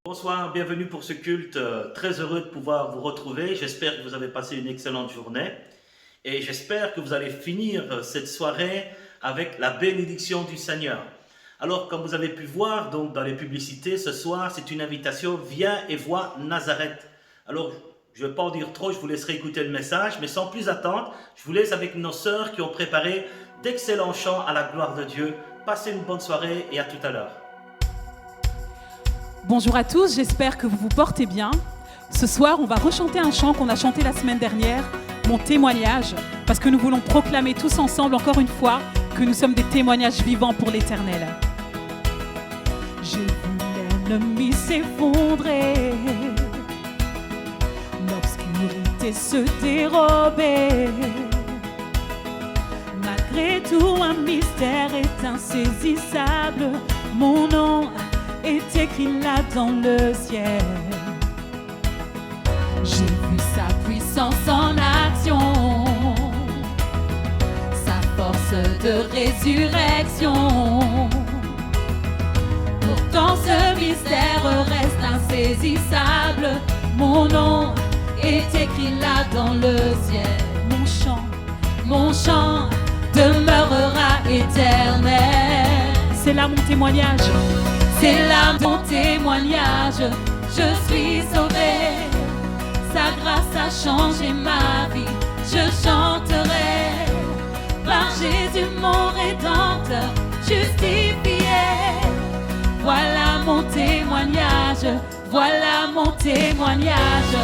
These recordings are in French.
Bonsoir, bienvenue pour ce culte. Très heureux de pouvoir vous retrouver. J'espère que vous avez passé une excellente journée et j'espère que vous allez finir cette soirée avec la bénédiction du Seigneur. Alors, comme vous avez pu voir donc dans les publicités, ce soir, c'est une invitation. Viens et vois Nazareth. Alors, je ne vais pas en dire trop, je vous laisserai écouter le message, mais sans plus attendre, je vous laisse avec nos sœurs qui ont préparé d'excellents chants à la gloire de Dieu. Passez une bonne soirée et à tout à l'heure. Bonjour à tous, j'espère que vous vous portez bien. Ce soir, on va rechanter un chant qu'on a chanté la semaine dernière, Mon témoignage, parce que nous voulons proclamer tous ensemble, encore une fois, que nous sommes des témoignages vivants pour l'Éternel. J'ai vu l'ennemi s'effondrer, l'obscurité se dérober. Malgré tout, un mystère est insaisissable. Mon nom est écrit là dans le ciel. J'ai vu sa puissance en action, sa force de résurrection. Pourtant ce mystère reste insaisissable. Mon nom est écrit là dans le ciel. Mon chant demeurera éternel. C'est là mon témoignage. C'est là mon témoignage, je suis sauvé. Sa grâce a changé ma vie, je chanterai. Par Jésus mon Rédempteur, justifié. Voilà mon témoignage, voilà mon témoignage.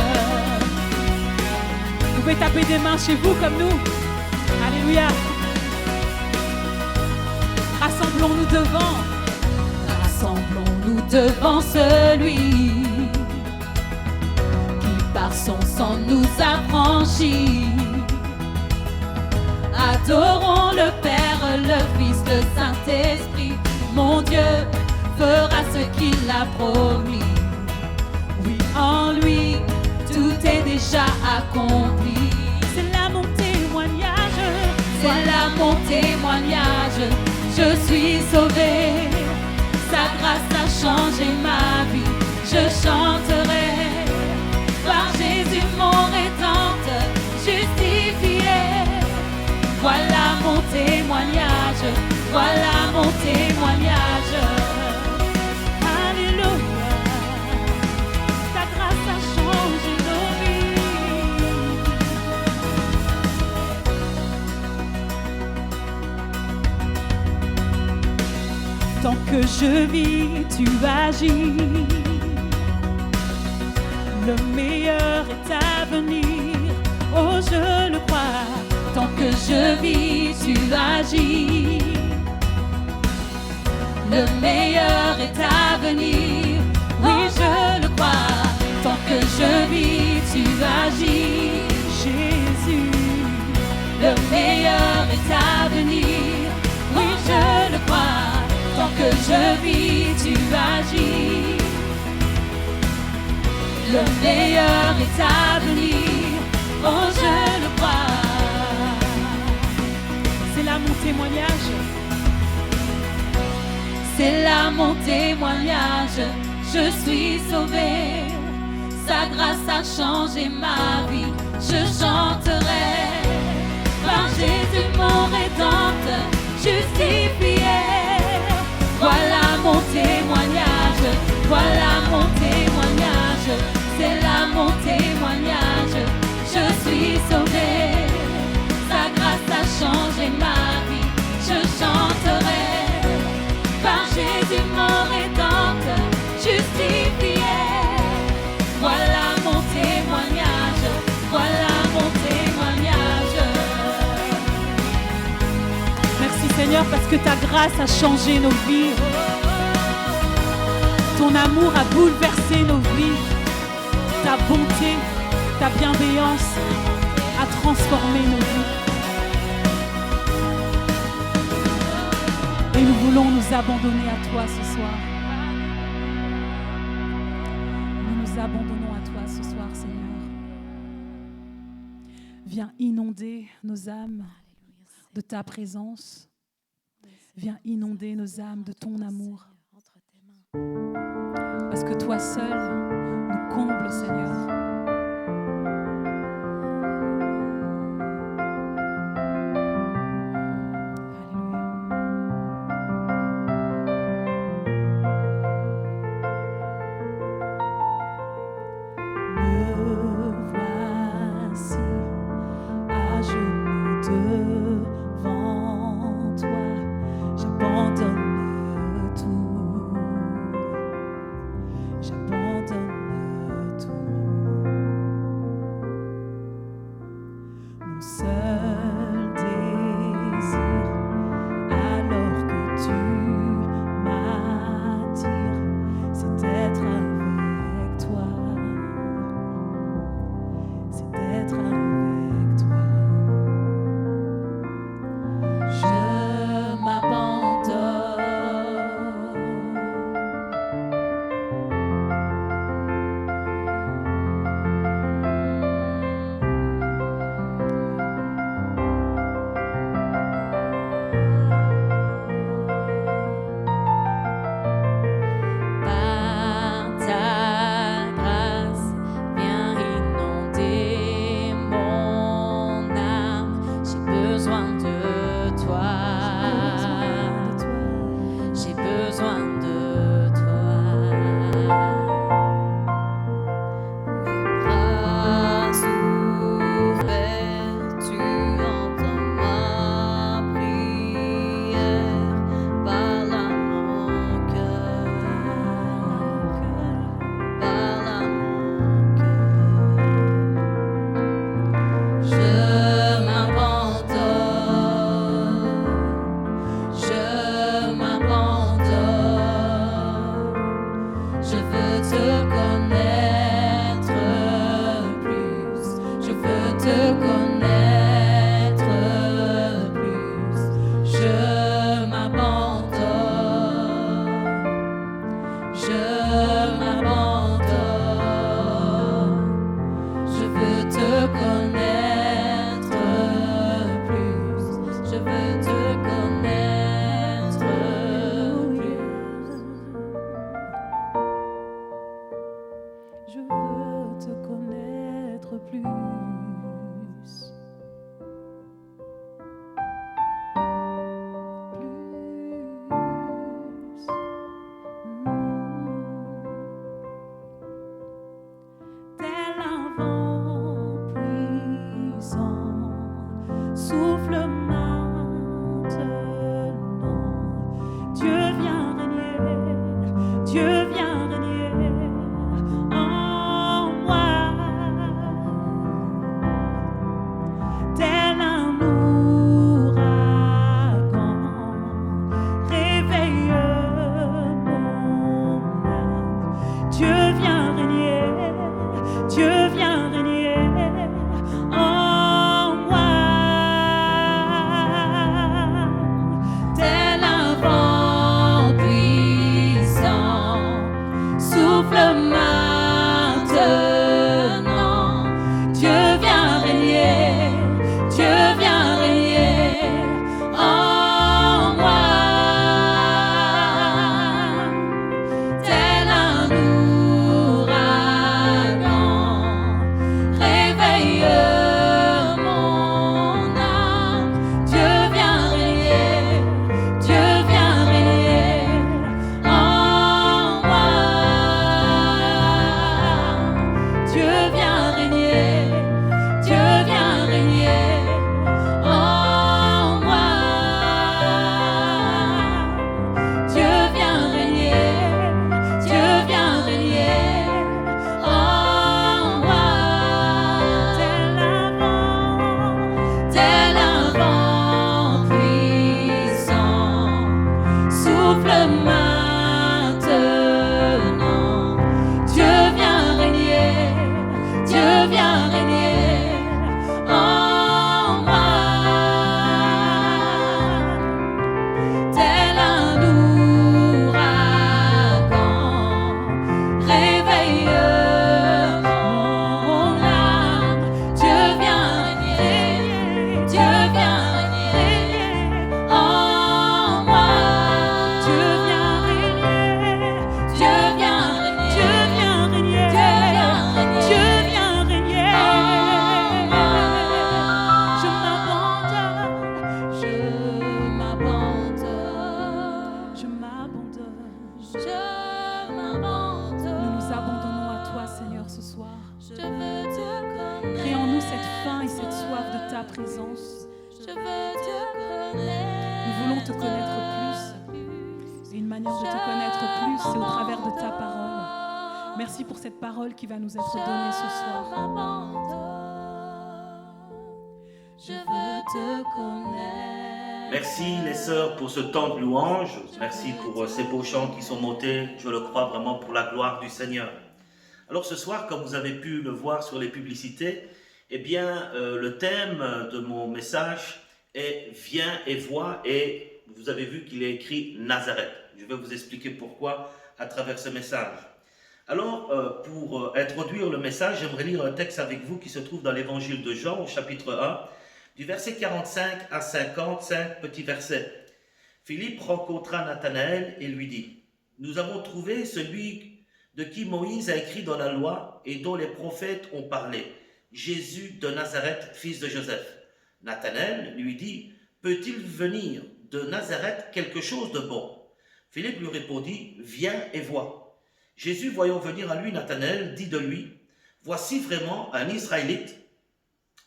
Vous pouvez taper des mains chez vous comme nous. Alléluia. Rassemblons-nous devant. Rassemblons-nous devant celui qui par son sang nous a franchis. Adorons le Père, le Fils, le Saint-Esprit. Mon Dieu fera ce qu'il a promis. Oui, en lui, tout est déjà accompli. C'est là mon témoignage. C'est là mon témoignage. Je suis sauvé. Sa grâce a changé ma vie, je chanterai. Par Jésus mon Rédempteur, justifié. Voilà mon témoignage, voilà mon témoignage. Alléluia, ta grâce a changé nos vies. Tant que je vis, tu agis. Le meilleur est à venir, oh je le crois. Tant que je vis, tu agis. Le meilleur est à venir, oui je le crois. Tant que je vis, tu agis. Jésus, le meilleur est à venir, oui je le crois. Tant que je vis, tu agis. Le meilleur est à venir, oh je le crois. C'est là mon témoignage. C'est là mon témoignage. Je suis sauvé. Sa grâce a changé ma vie. Je chanterai. Par Jésus mon Rédempteur, justifié. Voilà mon témoignage, voilà mon Seigneur, parce que ta grâce a changé nos vies. Ton amour a bouleversé nos vies. Ta bonté, ta bienveillance a transformé nos vies. Et nous voulons nous abandonner à toi ce soir. Nous nous abandonnons à toi ce soir, Seigneur. Viens inonder nos âmes de ta présence. Viens inonder nos âmes de ton amour. Parce que toi seul nous combles, Seigneur. J'abandonne tout. tel un ouragan, réveille mon âme. Dieu vient régner, Dieu vient régner en moi. Dieu vient régner, Dieu vient régner, Dieu vient régner, Dieu vient régner en moi. Je m'abandonne, je m'abandonne, je m'abandonne, je m'abandonne. Nous nous abandonnons à toi, Seigneur, ce soir. Je veux te connaître. Crée en nous cette faim et cette soif de ta présence. Je veux te connaître. Nous voulons te connaître plus. Et une manière de te connaître plus, c'est au travers de ta parole. Merci pour cette parole qui va nous être donnée ce soir. Je veux te connaître. Merci les sœurs pour ce temps de louange. Merci pour ces beaux chants qui sont montés, je le crois vraiment pour la gloire du Seigneur. Alors ce soir, comme vous avez pu le voir sur les publicités, eh bien le thème de mon message est « Viens et vois » et vous avez vu qu'il est écrit Nazareth. Je vais vous expliquer pourquoi à travers ce message. Alors pour introduire le message, j'aimerais lire un texte avec vous qui se trouve dans l'évangile de Jean au chapitre 1, du verset 45 à 55 petits versets. Philippe rencontra Nathanaël et lui dit « Nous avons trouvé celui de qui Moïse a écrit dans la loi et dont les prophètes ont parlé, Jésus de Nazareth, fils de Joseph. » Nathanaël lui dit « Peut-il venir de Nazareth quelque chose de bon ?» Philippe lui répondit « Viens et vois. » Jésus, voyant venir à lui Nathanaël, dit de lui « Voici vraiment un Israélite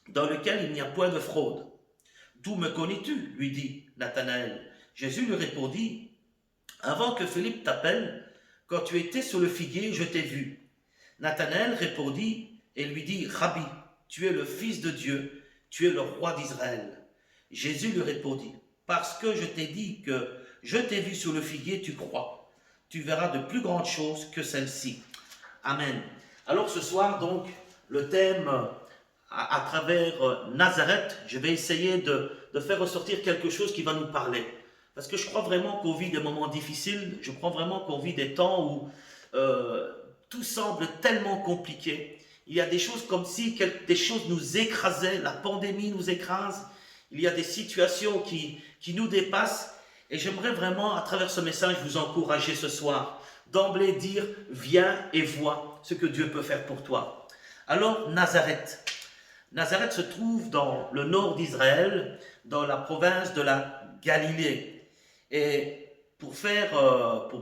dans lequel il n'y a point de fraude. » « D'où me connais-tu » lui dit Nathanaël. Jésus lui répondit « Avant que Philippe t'appelle, quand tu étais sur le figuier, je t'ai vu. » Nathanaël répondit et lui dit « Rabbi, tu es le Fils de Dieu, tu es le roi d'Israël. » Jésus lui répondit « Parce que je t'ai dit que je t'ai vu sur le figuier, tu crois. Tu verras de plus grandes choses que celles-ci. » Amen. Alors ce soir, donc, le thème à travers Nazareth, je vais essayer de faire ressortir quelque chose qui va nous parler. Parce que je crois vraiment qu'on vit des moments difficiles, je crois vraiment qu'on vit des temps où tout semble tellement compliqué. Il y a des choses comme si des choses nous écrasaient, la pandémie nous écrase, il y a des situations qui nous dépassent. Et j'aimerais vraiment, à travers ce message, vous encourager ce soir, d'emblée dire « Viens et vois ce que Dieu peut faire pour toi. » Alors, Nazareth. Nazareth se trouve dans le nord d'Israël, dans la province de la Galilée. Et pour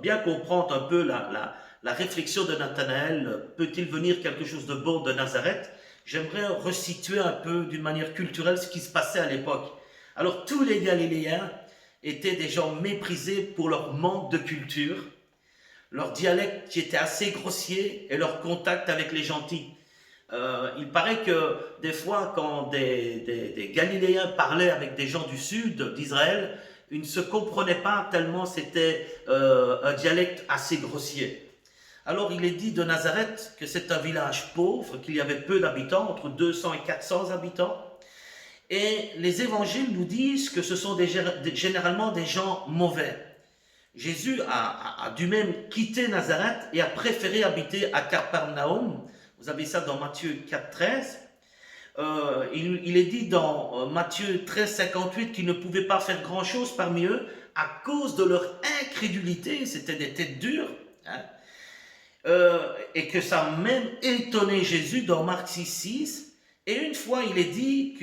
bien comprendre un peu la réflexion de Nathanaël, peut-il venir quelque chose de bon de Nazareth? J'aimerais resituer un peu d'une manière culturelle ce qui se passait à l'époque. Alors tous les Galiléens étaient des gens méprisés pour leur manque de culture, leur dialecte qui était assez grossier et leur contact avec les gentils. Il paraît que des fois, quand des Galiléens parlaient avec des gens du sud d'Israël, ils ne se comprenaient pas tellement c'était un dialecte assez grossier. Alors il est dit de Nazareth que c'est un village pauvre, qu'il y avait peu d'habitants, entre 200 et 400 habitants. Et les évangiles nous disent que ce sont généralement des gens mauvais. Jésus a dû même quitter Nazareth et a préféré habiter à Capernaum. Vous avez ça dans Matthieu 4, 13. Il est dit dans Matthieu 13, 58 qu'ils ne pouvaient pas faire grand-chose parmi eux à cause de leur incrédulité. C'était des têtes dures. Hein. Et que ça a même étonné Jésus dans Marc 6, 6. Et une fois, il est dit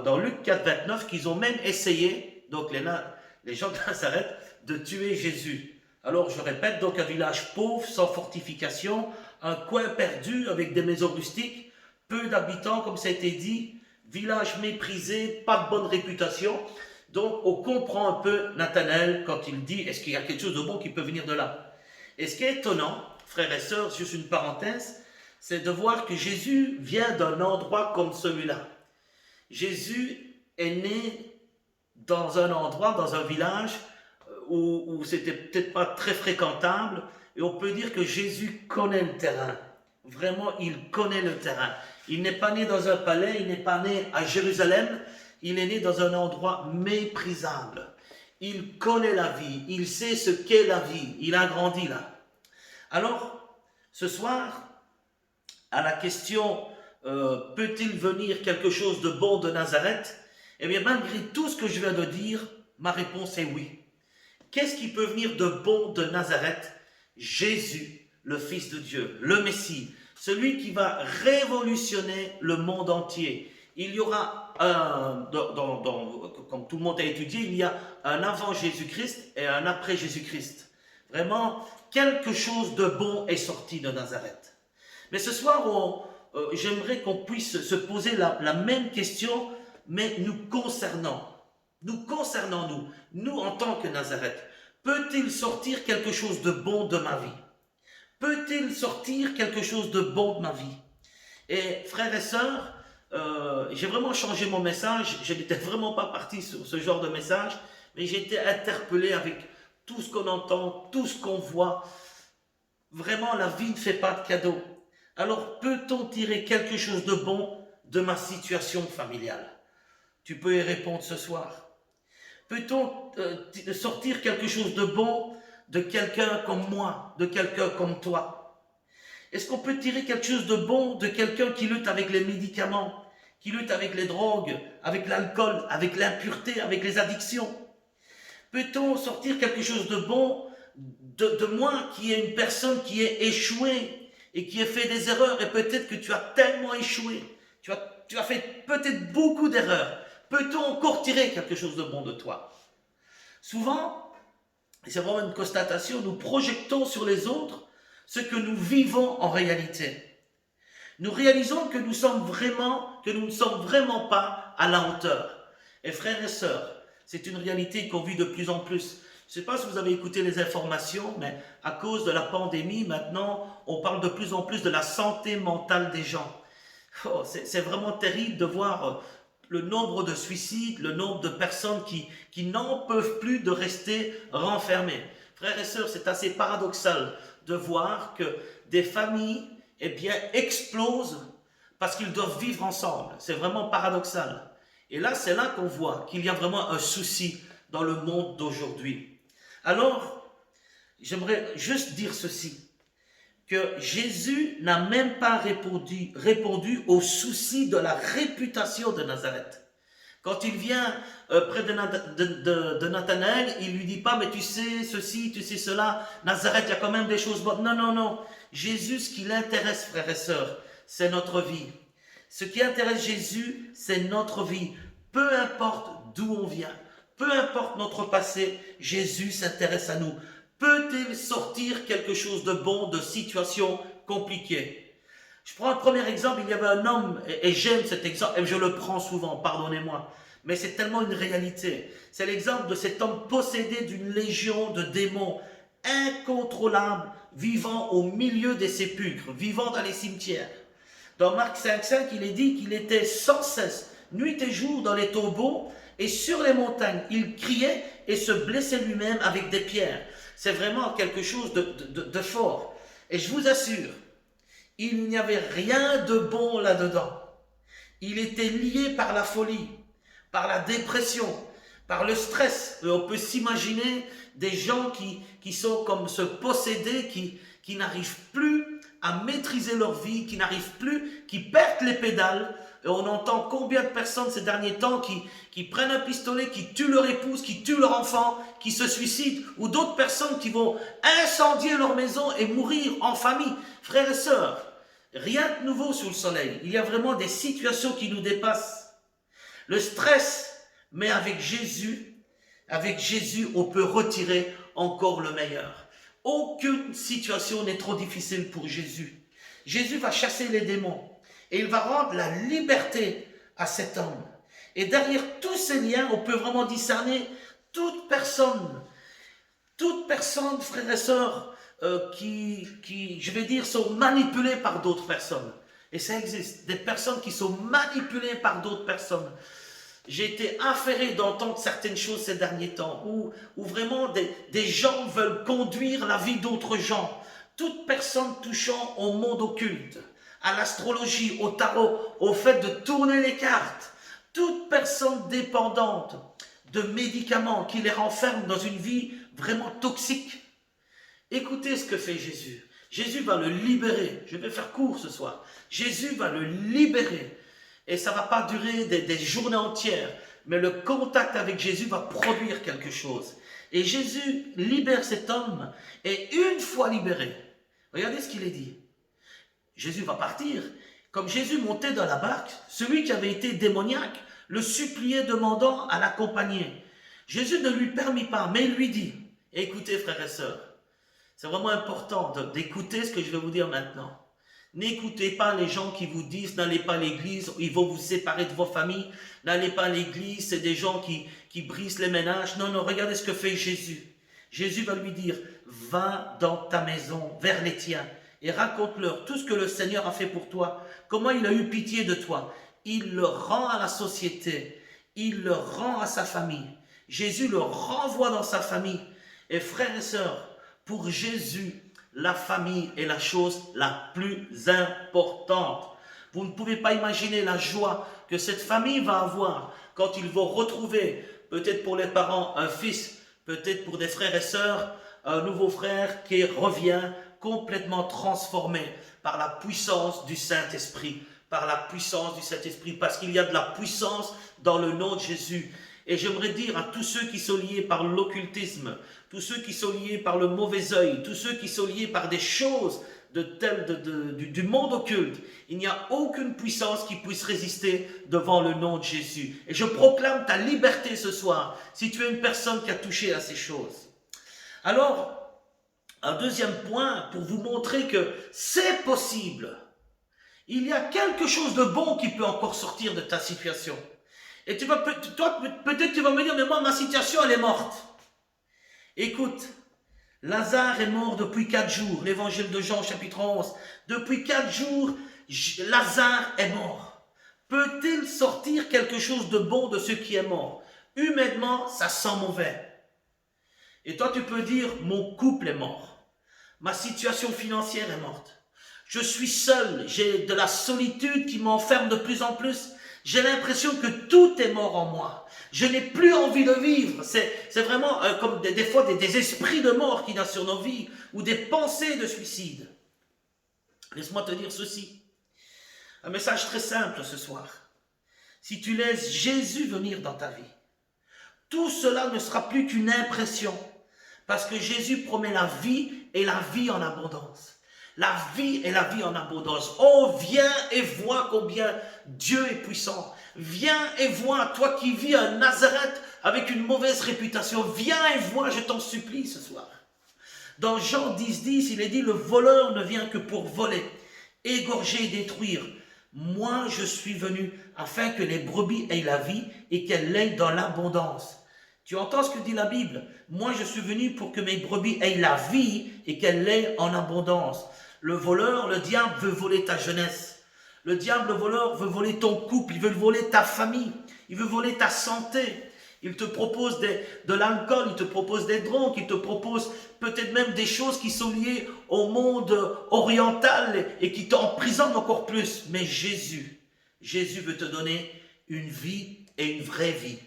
dans Luc 4, 29 qu'ils ont même essayé, donc les gens de Nazareth, de tuer Jésus. Alors je répète, donc un village pauvre, sans fortification, un coin perdu avec des maisons rustiques, peu d'habitants comme ça a été dit, village méprisé, pas de bonne réputation. Donc on comprend un peu Nathanaël quand il dit, est-ce qu'il y a quelque chose de bon qui peut venir de là? Et ce qui est étonnant, frères et sœurs, juste une parenthèse, c'est de voir que Jésus vient d'un endroit comme celui-là. Jésus est né dans un endroit, dans un village où c'était peut-être pas très fréquentable, et on peut dire que Jésus connaît le terrain. Vraiment, il connaît le terrain. Il n'est pas né dans un palais, il n'est pas né à Jérusalem, il est né dans un endroit méprisable. Il connaît la vie, il sait ce qu'est la vie, il a grandi là. Alors, ce soir, à la question peut-il venir quelque chose de bon de Nazareth? Eh bien, malgré tout ce que je viens de dire, ma réponse est oui. Qu'est-ce qui peut venir de bon de Nazareth? Jésus, le Fils de Dieu, le Messie, celui qui va révolutionner le monde entier. Il y aura, comme tout le monde a étudié, il y a un avant Jésus-Christ et un après Jésus-Christ. Vraiment, quelque chose de bon est sorti de Nazareth. Mais ce soir, j'aimerais qu'on puisse se poser la même question, mais nous concernant. Nous en tant que Nazareth. Peut-il sortir quelque chose de bon de ma vie? Peut-il sortir quelque chose de bon de ma vie? Et frères et sœurs, j'ai vraiment changé mon message. Je n'étais vraiment pas parti sur ce genre de message, mais j'ai été interpellé avec tout ce qu'on entend, tout ce qu'on voit. Vraiment, la vie ne fait pas de cadeaux. Alors, peut-on tirer quelque chose de bon de ma situation familiale? Tu peux y répondre ce soir. Peut-on sortir quelque chose de bon de quelqu'un comme moi, de quelqu'un comme toi? Est-ce qu'on peut tirer quelque chose de bon de quelqu'un qui lutte avec les médicaments, qui lutte avec les drogues, avec l'alcool, avec l'impureté, avec les addictions? Peut-on sortir quelque chose de bon de moi qui est une personne qui est échouée et qui a fait des erreurs, et peut-être que tu as tellement échoué, tu as fait peut-être beaucoup d'erreurs. Peut-on encore tirer quelque chose de bon de toi? Souvent, et c'est vraiment une constatation, nous projetons sur les autres ce que nous vivons en réalité. Nous réalisons que nous ne sommes vraiment pas à la hauteur. Et frères et sœurs, c'est une réalité qu'on vit de plus en plus. Je ne sais pas si vous avez écouté les informations, mais à cause de la pandémie, maintenant, on parle de plus en plus de la santé mentale des gens. Oh, c'est vraiment terrible de voir le nombre de suicides, le nombre de personnes qui n'en peuvent plus de rester renfermées. Frères et sœurs, c'est assez paradoxal de voir que des familles explosent parce qu'ils doivent vivre ensemble. C'est vraiment paradoxal. Et là, c'est là qu'on voit qu'il y a vraiment un souci dans le monde d'aujourd'hui. Alors, j'aimerais juste dire ceci, que Jésus n'a même pas répondu au souci de la réputation de Nazareth. Quand il vient près de Nathanaël, il ne lui dit pas, mais tu sais ceci, tu sais cela, Nazareth, il y a quand même des choses bonnes. Non. Jésus, ce qui l'intéresse, frères et sœurs, c'est notre vie. Ce qui intéresse Jésus, c'est notre vie. Peu importe d'où on vient, peu importe notre passé, Jésus s'intéresse à nous. Peut-il sortir quelque chose de bon de situations compliquées? Je prends un premier exemple, il y avait un homme, et j'aime cet exemple, et je le prends souvent, pardonnez-moi, mais c'est tellement une réalité. C'est l'exemple de cet homme possédé d'une légion de démons incontrôlables, vivant au milieu des sépulcres, vivant dans les cimetières. Dans Marc 5,5, il est dit qu'il était sans cesse, nuit et jour, dans les tombeaux, et sur les montagnes, il criait et se blessait lui-même avec des pierres. C'est vraiment quelque chose de fort. Et je vous assure, il n'y avait rien de bon là-dedans. Il était lié par la folie, par la dépression, par le stress. Et on peut s'imaginer des gens qui sont comme se posséder, qui n'arrivent plus à maîtriser leur vie, qui n'arrivent plus, qui perdent les pédales. Et on entend combien de personnes ces derniers temps qui prennent un pistolet, qui tuent leur épouse, qui tuent leur enfant, qui se suicident, ou d'autres personnes qui vont incendier leur maison et mourir en famille. Frères et sœurs, rien de nouveau sous le soleil. Il y a vraiment des situations qui nous dépassent. Le stress, mais avec Jésus, on peut retirer encore le meilleur. Aucune situation n'est trop difficile pour Jésus. Jésus va chasser les démons. Et il va rendre la liberté à cet homme. Et derrière tous ces liens, on peut vraiment discerner toute personne, frères et sœurs, qui, je vais dire, sont manipulées par d'autres personnes. Et ça existe, des personnes qui sont manipulées par d'autres personnes. J'ai été affairé d'entendre certaines choses ces derniers temps, où vraiment des gens veulent conduire la vie d'autres gens. Toute personne touchant au monde occulte, à l'astrologie, au tarot, au fait de tourner les cartes. Toute personne dépendante de médicaments qui les renferment dans une vie vraiment toxique. Écoutez ce que fait Jésus. Jésus va le libérer. Je vais faire court ce soir. Jésus va le libérer. Et ça ne va pas durer des journées entières. Mais le contact avec Jésus va produire quelque chose. Et Jésus libère cet homme. Et une fois libéré, regardez ce qu'il est dit. Jésus va partir. Comme Jésus montait dans la barque, celui qui avait été démoniaque le suppliait demandant à l'accompagner. Jésus ne lui permit pas, mais il lui dit, écoutez frères et sœurs, c'est vraiment important d'écouter ce que je vais vous dire maintenant. N'écoutez pas les gens qui vous disent, n'allez pas à l'église, ils vont vous séparer de vos familles, n'allez pas à l'église, c'est des gens qui brisent les ménages. Non, non, regardez ce que fait Jésus. Jésus va lui dire, va dans ta maison, vers les tiens, et raconte-leur tout ce que le Seigneur a fait pour toi, comment il a eu pitié de toi. Il le rend à la société, il le rend à sa famille. Jésus le renvoie dans sa famille. Et frères et sœurs, pour Jésus, la famille est la chose la plus importante. Vous ne pouvez pas imaginer la joie que cette famille va avoir quand ils vont retrouver, peut-être pour les parents, un fils, peut-être pour des frères et sœurs, un nouveau frère qui revient complètement transformé par la puissance du Saint-Esprit. Par la puissance du Saint-Esprit, parce qu'il y a de la puissance dans le nom de Jésus. Et j'aimerais dire à tous ceux qui sont liés par l'occultisme, tous ceux qui sont liés par le mauvais œil, tous ceux qui sont liés par des choses du monde occulte, il n'y a aucune puissance qui puisse résister devant le nom de Jésus. Et je proclame ta liberté ce soir, si tu es une personne qui a touché à ces choses. Alors, un deuxième point pour vous montrer que c'est possible. Il y a quelque chose de bon qui peut encore sortir de ta situation. Et toi, peut-être tu vas me dire, mais moi, ma situation, elle est morte. Écoute, Lazare est mort depuis 4 jours. L'évangile de Jean, chapitre 11. Depuis 4 jours, Lazare est mort. Peut-il sortir quelque chose de bon de ce qui est mort? Humainement, ça sent mauvais. Et toi, tu peux dire, mon couple est mort. Ma situation financière est morte. Je suis seul, j'ai de la solitude qui m'enferme de plus en plus. J'ai l'impression que tout est mort en moi. Je n'ai plus envie de vivre. C'est vraiment comme des fois des esprits de mort qui naissent sur nos vies ou des pensées de suicide. Laisse-moi te dire ceci. Un message très simple ce soir. Si tu laisses Jésus venir dans ta vie, tout cela ne sera plus qu'une impression. Parce que Jésus promet la vie et la vie en abondance. La vie et la vie en abondance. Oh, viens et vois combien Dieu est puissant. Viens et vois, toi qui vis à Nazareth avec une mauvaise réputation. Viens et vois, je t'en supplie ce soir. Dans Jean 10, il est dit, le voleur ne vient que pour voler, égorger et détruire. Moi, je suis venu afin que les brebis aient la vie et qu'elles l'aient dans l'abondance. Tu entends ce que dit la Bible? Moi, je suis venu pour que mes brebis aient la vie et qu'elles l'aient en abondance. Le voleur, le diable veut voler ta jeunesse. Le diable, le voleur, veut voler ton couple. Il veut voler ta famille. Il veut voler ta santé. Il te propose de l'alcool, il te propose des drogues, il te propose peut-être même des choses qui sont liées au monde oriental et qui t'emprisonnent encore plus. Mais Jésus veut te donner une vie et une vraie vie.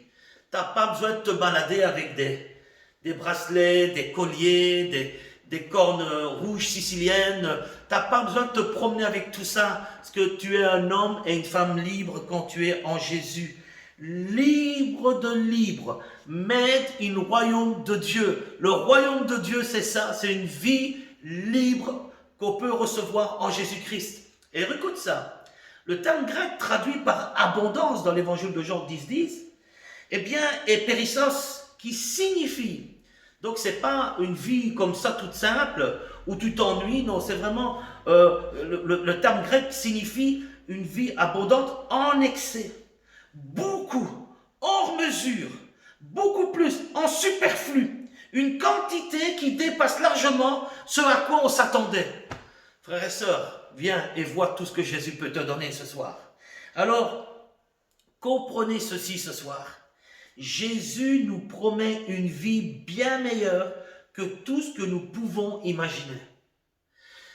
Tu n'as pas besoin de te balader avec des bracelets, des colliers, des cornes rouges siciliennes. Tu n'as pas besoin de te promener avec tout ça, parce que tu es un homme et une femme libre quand tu es en Jésus. Libre de libre, made in royaume de Dieu. Le royaume de Dieu, c'est ça, c'est une vie libre qu'on peut recevoir en Jésus-Christ. Et écoute ça, le terme grec traduit par abondance dans l'évangile de Jean 10, eh bien, est périssos, qui signifie, donc c'est pas une vie comme ça toute simple, où tu t'ennuies, non, c'est vraiment, le terme grec signifie une vie abondante en excès. Beaucoup, hors mesure, beaucoup plus, en superflu, une quantité qui dépasse largement ce à quoi on s'attendait. Frères et sœurs, viens et vois tout ce que Jésus peut te donner ce soir. Alors, comprenez ceci ce soir. Jésus nous promet une vie bien meilleure que tout ce que nous pouvons imaginer.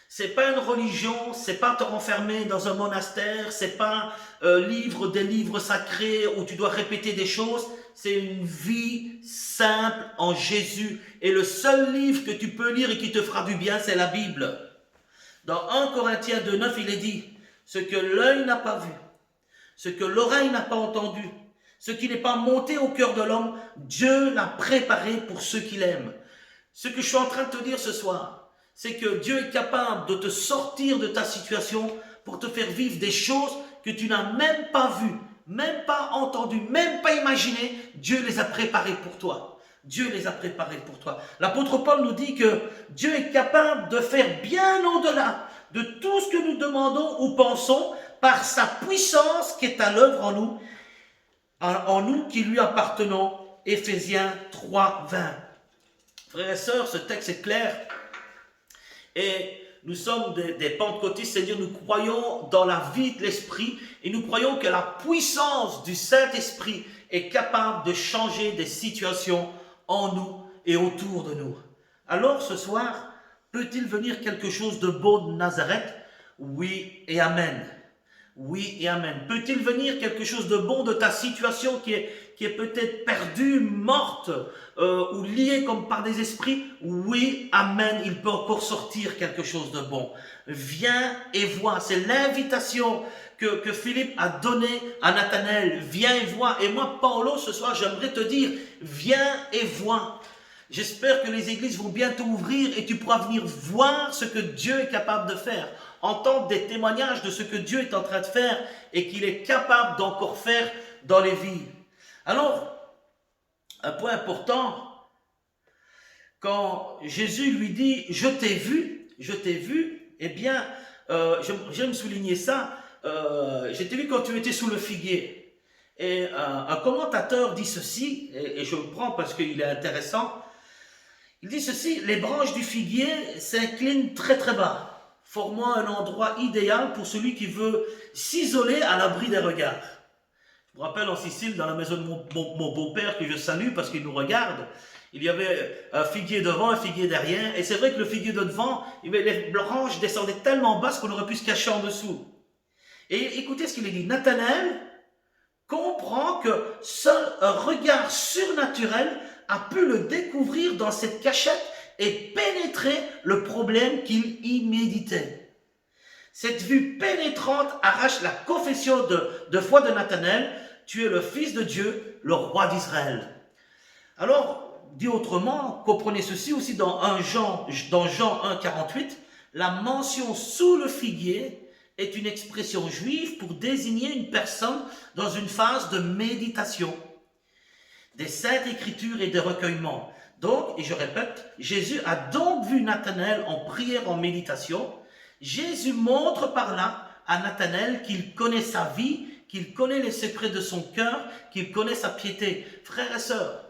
C'est pas une religion, c'est pas te renfermer dans un monastère, c'est pas lire des livres sacrés où tu dois répéter des choses. c'est une vie simple en Jésus. Et le seul livre que tu peux lire et qui te fera du bien, c'est la Bible. Dans 1 Corinthiens 2,9, il est dit, ce que l'œil n'a pas vu, ce que l'oreille n'a pas entendu, ce qui n'est pas monté au cœur de l'homme, Dieu l'a préparé pour ceux qui l'aiment. Ce que je suis en train de te dire ce soir, c'est que Dieu est capable de te sortir de ta situation pour te faire vivre des choses que tu n'as même pas vues, même pas entendues, même pas imaginées. Dieu les a préparées pour toi. Dieu les a préparées pour toi. L'apôtre Paul nous dit que Dieu est capable de faire bien au-delà de tout ce que nous demandons ou pensons par sa puissance qui est à l'œuvre en nous qui lui appartenons. Éphésiens 3, 20. Frères et sœurs, ce texte est clair. Et nous sommes des pentecôtistes, c'est-à-dire nous croyons dans la vie de l'Esprit et nous croyons que la puissance du Saint-Esprit est capable de changer des situations en nous et autour de nous. Alors ce soir, peut-il venir quelque chose de beau de Nazareth? Oui et amen. Oui et amen. Peut-il venir quelque chose de bon de ta situation qui est peut-être perdue, morte ou liée comme par des esprits? Oui, amen. Il peut encore sortir quelque chose de bon. Viens et vois. C'est l'invitation que Philippe a donnée à Nathanaël. Viens et vois. Et moi, Paulo, ce soir, j'aimerais te dire, viens et vois. J'espère que les églises vont bientôt ouvrir et tu pourras venir voir ce que Dieu est capable de faire. Entendre des témoignages de ce que Dieu est en train de faire et qu'il est capable d'encore faire dans les vies. Alors, un point important, quand Jésus lui dit « je t'ai vu », eh bien, j'aime souligner ça, je t'ai vu quand tu étais sous le figuier. Et un commentateur dit ceci, et je le prends parce qu'il est intéressant, il dit ceci, les branches du figuier s'inclinent très très bas, formant un endroit idéal pour celui qui veut s'isoler à l'abri des regards. Je me rappelle en Sicile, dans la maison de mon beau-père que je salue parce qu'il nous regarde, il y avait un figuier devant, un figuier derrière, et c'est vrai que le figuier de devant, les branches descendaient tellement basses qu'on aurait pu se cacher en dessous. Et écoutez ce qu'il est dit, Nathanaël comprend que seul un regard surnaturel a pu le découvrir dans cette cachette et pénétrer le problème qu'il y méditait. Cette vue pénétrante arrache la confession de foi de Nathanaël, tu es le Fils de Dieu, le roi d'Israël. Alors, dit autrement, comprenez ceci aussi dans Jean 1, 48, la mention sous le figuier est une expression juive pour désigner une personne dans une phase de méditation, des saintes écritures et de recueillement. Donc, et je répète, Jésus a donc vu Nathanaël en prière, en méditation. Jésus montre par là à Nathanaël qu'il connaît sa vie, qu'il connaît les secrets de son cœur, qu'il connaît sa piété. Frères et sœurs,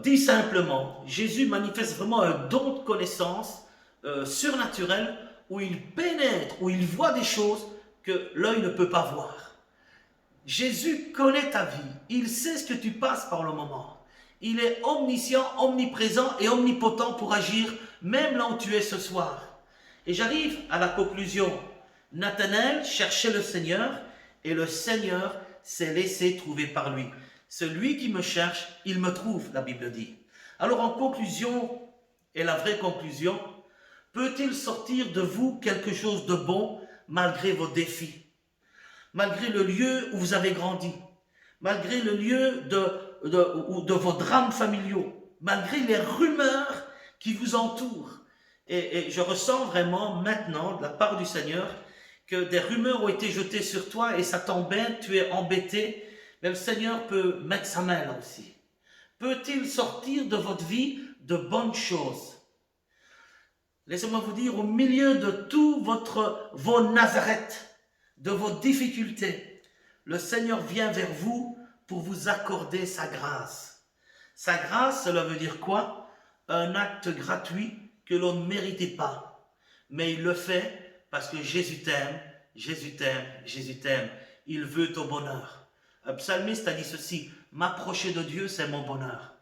dit simplement, Jésus manifeste vraiment un don de connaissance surnaturel où il pénètre, où il voit des choses que l'œil ne peut pas voir. Jésus connaît ta vie, il sait ce que tu passes par le moment. Il est omniscient, omniprésent et omnipotent pour agir même là où tu es ce soir. Et j'arrive à la conclusion. Nathanaël cherchait le Seigneur et le Seigneur s'est laissé trouver par lui. Celui qui me cherche, il me trouve, la Bible dit. Alors en conclusion, et la vraie conclusion, peut-il sortir de vous quelque chose de bon malgré vos défis? Malgré le lieu où vous avez grandi, malgré le lieu de vos drames familiaux, malgré les rumeurs qui vous entourent. Et je ressens vraiment maintenant, de la part du Seigneur, que des rumeurs ont été jetées sur toi et ça t'embête, tu es embêté, mais le Seigneur peut mettre sa main là aussi. Peut-il sortir de votre vie de bonnes choses? Laissez-moi vous dire, au milieu de tout vos Nazareth, de vos difficultés, le Seigneur vient vers vous pour vous accorder sa grâce. Sa grâce, cela veut dire quoi? Un acte gratuit que l'on ne méritait pas. Mais il le fait parce que Jésus t'aime, Jésus t'aime, Jésus t'aime. Il veut ton bonheur. Un psalmiste a dit ceci, m'approcher de Dieu, c'est mon bonheur.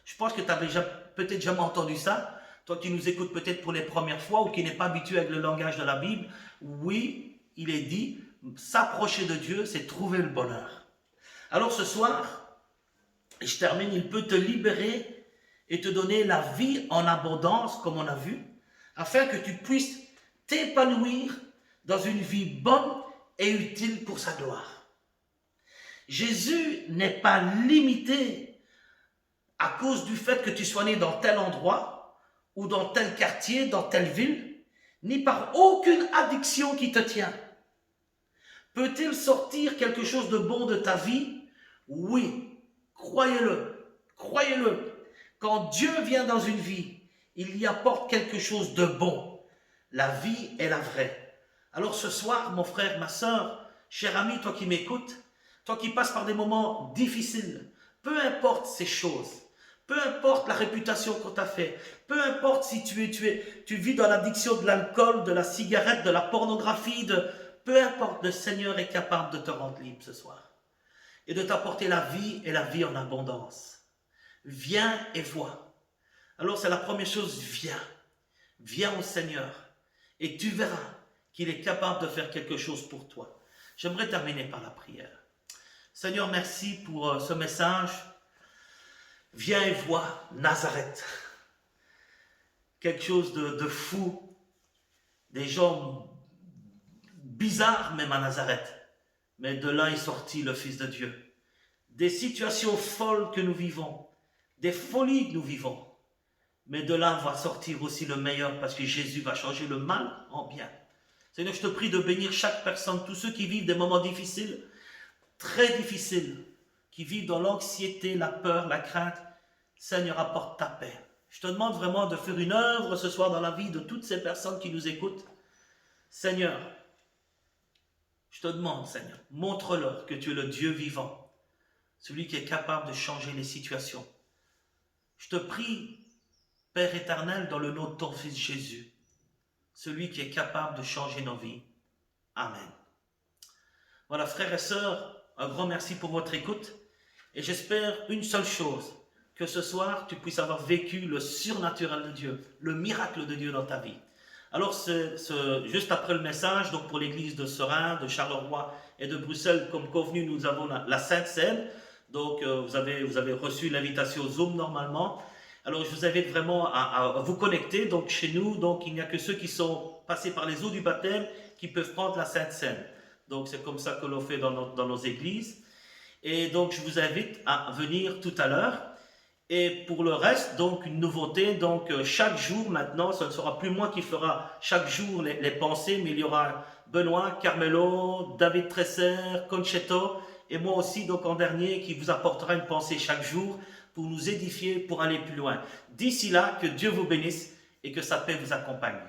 Je pense que tu as peut-être jamais entendu ça. Toi qui nous écoutes peut-être pour les premières fois ou qui n'est pas habitué avec le langage de la Bible, oui, il est dit, s'approcher de Dieu, c'est trouver le bonheur. Alors ce soir, et je termine, il peut te libérer et te donner la vie en abondance, comme on a vu, afin que tu puisses t'épanouir dans une vie bonne et utile pour sa gloire. Jésus n'est pas limité à cause du fait que tu sois né dans tel endroit ou dans tel quartier, dans telle ville, ni par aucune addiction qui te tient. Peut-il sortir quelque chose de bon de ta vie? Oui, croyez-le, croyez-le. Quand Dieu vient dans une vie, il y apporte quelque chose de bon. La vie est la vraie. Alors ce soir, mon frère, ma soeur, cher ami, toi qui m'écoutes, toi qui passes par des moments difficiles, peu importe ces choses, peu importe la réputation qu'on t'a fait, peu importe si tu vis dans l'addiction de l'alcool, de la cigarette, de la pornographie, peu importe, le Seigneur est capable de te rendre libre ce soir et de t'apporter la vie et la vie en abondance. Viens et vois. Alors c'est la première chose, viens au Seigneur et tu verras qu'il est capable de faire quelque chose pour toi. J'aimerais terminer par la prière. Seigneur, merci pour ce message. Viens et vois Nazareth. Quelque chose de fou. Des gens bizarres même à Nazareth. Mais de là est sorti le Fils de Dieu. Des situations folles que nous vivons. Des folies que nous vivons. Mais de là va sortir aussi le meilleur parce que Jésus va changer le mal en bien. Seigneur, je te prie de bénir chaque personne, tous ceux qui vivent des moments difficiles, très difficiles, qui vivent dans l'anxiété, la peur, la crainte. Seigneur, apporte ta paix. Je te demande vraiment de faire une œuvre ce soir dans la vie de toutes ces personnes qui nous écoutent. Seigneur, je te demande, Seigneur, montre-leur que tu es le Dieu vivant, celui qui est capable de changer les situations. Je te prie, Père éternel, dans le nom de ton Fils Jésus, celui qui est capable de changer nos vies. Amen. Voilà, frères et sœurs, un grand merci pour votre écoute. Et j'espère une seule chose, que ce soir, tu puisses avoir vécu le surnaturel de Dieu, le miracle de Dieu dans ta vie. Alors, juste après le message, donc pour l'église de Seraing, de Charleroi et de Bruxelles, comme convenu, nous avons la Sainte Seine. Donc, vous avez reçu l'invitation au Zoom normalement. Alors, je vous invite vraiment à vous connecter. Donc, chez nous, donc, il n'y a que ceux qui sont passés par les eaux du baptême qui peuvent prendre la Sainte Seine. Donc, c'est comme ça que l'on fait dans nos églises. Et donc, je vous invite à venir tout à l'heure. Et pour le reste, donc, une nouveauté. Donc, chaque jour, maintenant, ce ne sera plus moi qui fera chaque jour les pensées, mais il y aura Benoît, Carmelo, David Tresser, Conchetto, et moi aussi, donc, en dernier, qui vous apportera une pensée chaque jour pour nous édifier, pour aller plus loin. D'ici là, que Dieu vous bénisse et que sa paix vous accompagne.